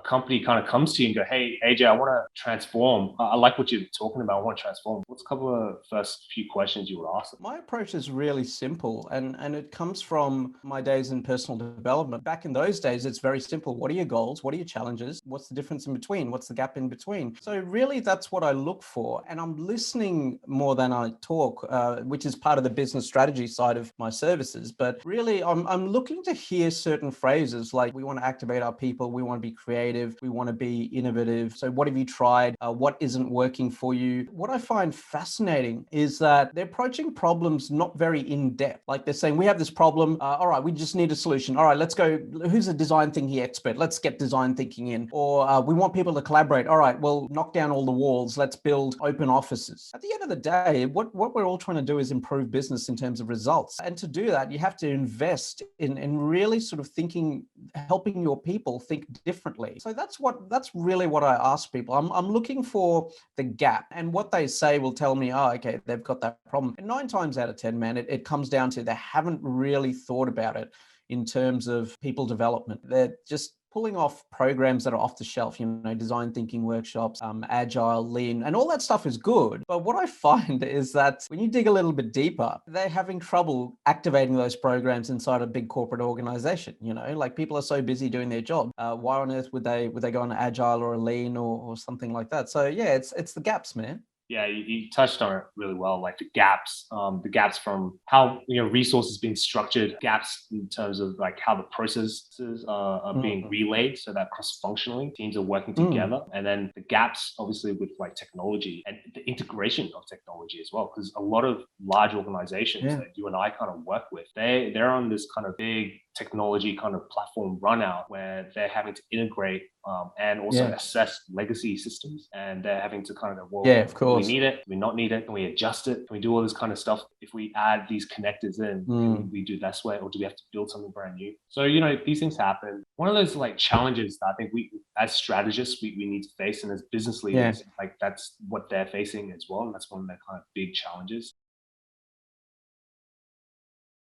a company kind of comes to you and go, hey, AJ, I want to transform. I like what you're talking about. I want to transform. What's a couple of first few questions you would ask them? My approach is really simple, and it comes from my days in personal development. Back in those days, it's very simple. What are your goals? What are your challenges? What's the difference in between? What's the gap in between? So really, that's what I look for. And I'm listening more than I talk, which is part of the business strategy side of my services. But really, I'm looking to hear certain phrases like, we want to activate our people. We want to be creative. We want to be innovative. So what have you tried? What isn't working for you? What I find fascinating is that they're approaching problems not very in depth. Like they're saying, we have this problem. All right, we just need a solution. All right, let's go. Who's a design thinking expert? Let's get design thinking in. Or we want people to collaborate. All right, well, knock down all the walls. Let's build open offices. At the end of the day, what we're all trying to do is improve business in terms of results. And to do that, you have to invest in really sort of thinking, helping your people think differently. So that's really what I ask people. I'm looking for the gap, and what they say will tell me, oh, okay, they've got that problem. And 9 times out of 10, man, it comes down to they haven't really thought about it in terms of people development. They're just pulling off programs that are off the shelf, design thinking workshops, agile, lean, and all that stuff is good. But what I find is that when you dig a little bit deeper, they're having trouble activating those programs inside a big corporate organization. Like people are so busy doing their job. Why on earth would they go on agile or a lean or something like that? So yeah, it's the gaps, man. Yeah, you touched on it really well, like the gaps from how resources being structured, gaps in terms of like how the processes are being Mm. relayed, so that cross-functionally teams are working Mm. together, and then the gaps obviously with like technology and the integration of technology as well, because a lot of large organizations Yeah. that you and I kind of work with, they're on this kind of big technology kind of platform run out where they're having to integrate and also Yeah. assess legacy systems, and they're having to kind of go, Yeah, well, of do we course. need it? Do we not need it? Can we adjust it? Can we do all this kind of stuff? If we add these connectors in, can Mm. we do this way, or do we have to build something brand new? So these things happen. One of those like challenges that I think we as strategists we need to face, and as business Yeah. leaders, like that's what they're facing as well, and that's one of their kind of big challenges.